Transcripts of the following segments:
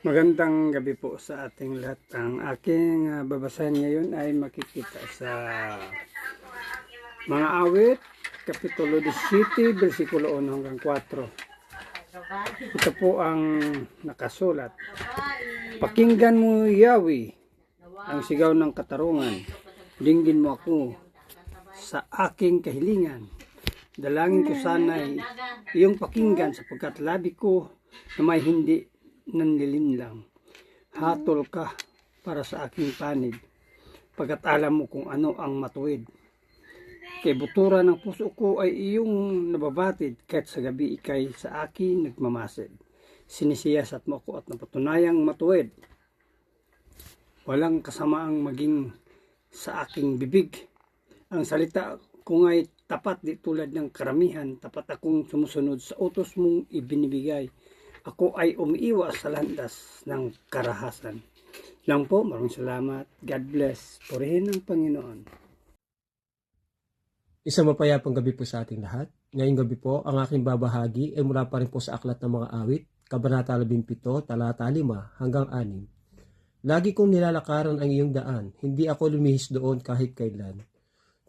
Magandang gabi po sa ating lahat. Ang aking babasahin ngayon ay makikita sa mga awit, Kapitulo 17, versikulo 1 hanggang 4. Ito po ang nakasulat. Pakinggan mo, Yahweh, ang sigaw ng katarungan. Dinggin mo ako sa aking kahilingan. Dalangin ko sana'y iyong pakinggan sapagkat labi ko na may hindi nanlilinlang. Hatol ka para sa aking panid, pagkat alam mo kung ano ang matuwid. Kay butura ng puso ko ay iyong nababatid, kahit sa gabi ikay sa akin nagmamasid. Sinisiyasat mo ako at napatunayang matuwid. Walang kasamaang maging sa aking bibig. Ang salita ko nga'y tapat di tulad ng karamihan, tapat akong sumusunod sa utos mong ibinibigay. Ako ay umiiwas sa landas ng karahasan. Lang po, maraming salamat. God bless. Purihin ng Panginoon. Isang mapayapang gabi po sa ating lahat. Ngayong gabi po, ang aking babahagi ay mula pa rin po sa Aklat ng Mga Awit, Kabanata 17, talata 5 hanggang 6. Lagi kong nilalakaran ang iyong daan, hindi ako lumihis doon kahit kailan.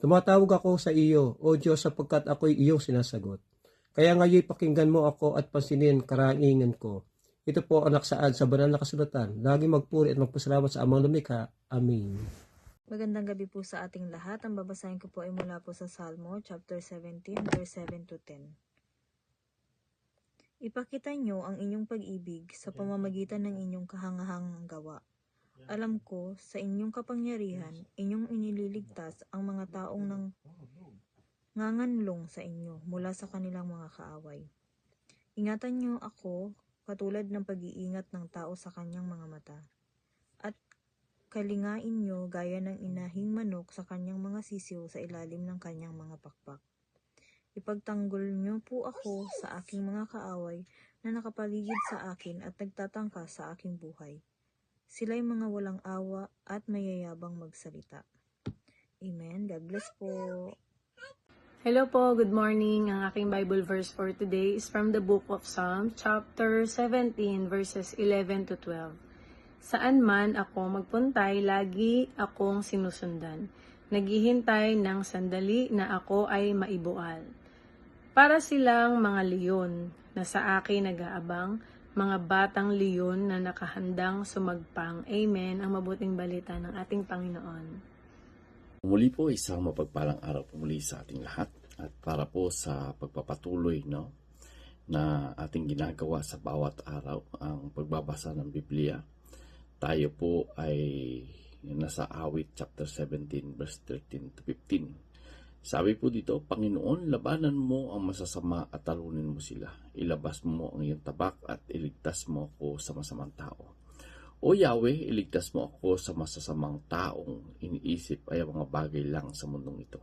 Tumatawag ako sa iyo, O Diyos, sapagkat ako'y iyong sinasagot. Kaya ngayon pakinggan mo ako at pansinin karaingan ko. Ito po ang naksaad sa banal na kasulatan. Lagi magpuri at magpasalamat sa Amang Lumikha. Amen. Magandang gabi po sa ating lahat. Ang babasahin ko po ay mula po sa Salmo, chapter 17, verse 7 to 10. Ipakita niyo ang inyong pag-ibig sa pamamagitan ng inyong kahangahangang gawa. Alam ko, sa inyong kapangyarihan, inyong inililigtas ang mga taong nanganganlong sa inyo mula sa kanilang mga kaaway. Ingatan niyo ako katulad ng pag-iingat ng tao sa kanyang mga mata. At kalingain niyo gaya ng inahing manok sa kanyang mga sisiw sa ilalim ng kanyang mga pakpak. Ipagtanggol niyo po ako sa aking mga kaaway na nakapaligid sa akin at nagtatangka sa aking buhay. Sila'y mga walang awa at mayayabang magsalita. Amen. God bless po. Hello po, good morning. Ang aking Bible verse for today is from the book of Psalms, chapter 17, verses 11 to 12. Saan man ako magpuntay, lagi akong sinusundan. Naghihintay ng sandali na ako ay maibual. Para silang mga leon na sa akin nag-aabang, mga batang leon na nakahandang sumagpang. Amen. Ang mabuting balita ng ating Panginoon. Muli po, isang mapagpalang araw po muli sa ating lahat at para po sa pagpapatuloy na ating ginagawa sa bawat araw ang pagbabasa ng Biblia. Tayo po ay nasa Awit chapter 17 verse 13 to 15. Sabi po dito, Panginoon, labanan mo ang masasama at talunin mo sila. Ilabas mo ang iyong tabak at iligtas mo ako sa masamang tao. O Yahweh, iligtas mo ako sa masasamang taong iniisip ay mga bagay lang sa mundong ito.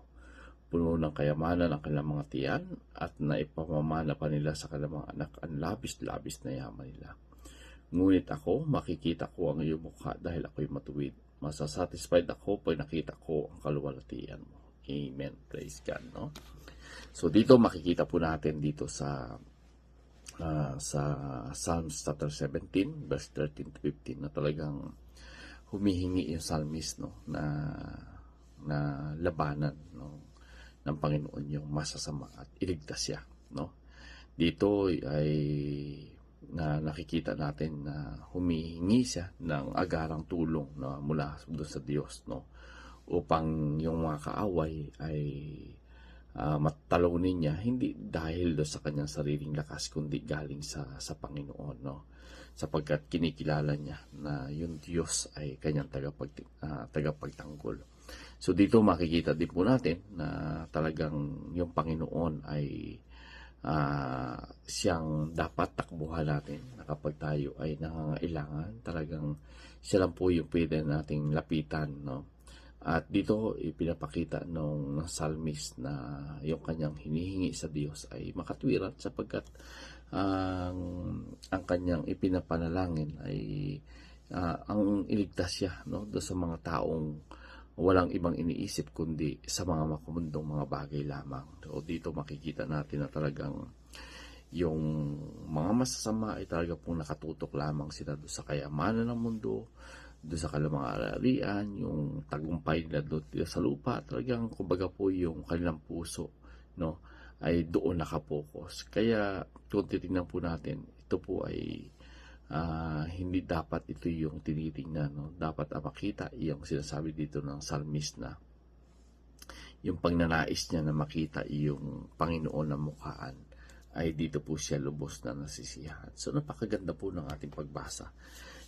Puno ng kayamanan ang kanilang mga tiyan at naipamamana pa nila sa kanilang mga anak ang labis-labis na yaman nila. Ngunit ako, makikita ko ang iyong mukha dahil ako'y matuwid. Masasatisfied ako pag nakita ko ang kaluwalhatian mo. Amen. Praise God. No? So dito makikita po natin dito sa Psalms chapter 17 verse 13 to 15 na talagang humihingi yung psalmist na labanan ng Panginoon yung masasama at iligtas siya. Dito ay nakikita natin na humihingi siya ng agarang tulong mula doon sa Diyos upang yung mga kaaway ay matalunin niya, hindi dahil do sa kanyang sariling lakas, kundi galing sa Panginoon, sapagkat kinikilala niya na yung Diyos ay kanyang tagapagtanggol. So dito makikita din po natin na talagang yung Panginoon ay siyang dapat takbuhan natin na kapag tayo ay nangangailangan, talagang siya lang po yung pwede nating lapitan, At dito ipinapakita ng psalmist na yung kanyang hinihingi sa Diyos ay makatwiran sapagkat ang kanyang ipinapanalangin ay ang iligtas siya doon sa mga taong walang ibang iniisip kundi sa mga makamundong mga bagay lamang. So dito makikita natin na talagang yung mga masasama ay talaga pong nakatutok lamang sila doon sa kayamanan ng mundo, doon sa kanilang mga alarian, yung tagumpay nila doon sa lupa, talagang kumbaga po yung kanilang puso, no, ay doon nakapokus. Kaya kung titingnan po natin, ito po ay hindi dapat ito yung tinitingnan, no? Dapat makita yung sinasabi dito ng psalmist na yung pagnanais niya na makita yung Panginoon na mukhaan ay dito po siya lubos na nasisiyahan. So napakaganda po ng ating pagbasa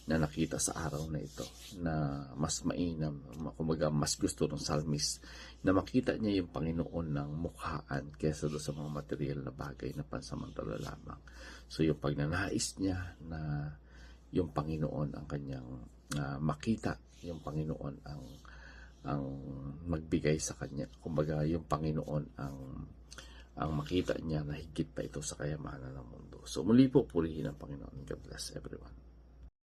na nakita sa araw na ito, na mas mainam, kumbaga mas gusto ng psalmist na makita niya yung Panginoon ng mukhaan kaysa doon sa mga material na bagay na pansamantala lamang. So yung pagnanais niya na yung Panginoon ang kanyang makita, yung Panginoon ang magbigay sa kanya. Kumbaga yung Panginoon ang makita niya na higit pa ito sa kayamanan ng mundo. So muli po, purihin ang Panginoon. God bless everyone.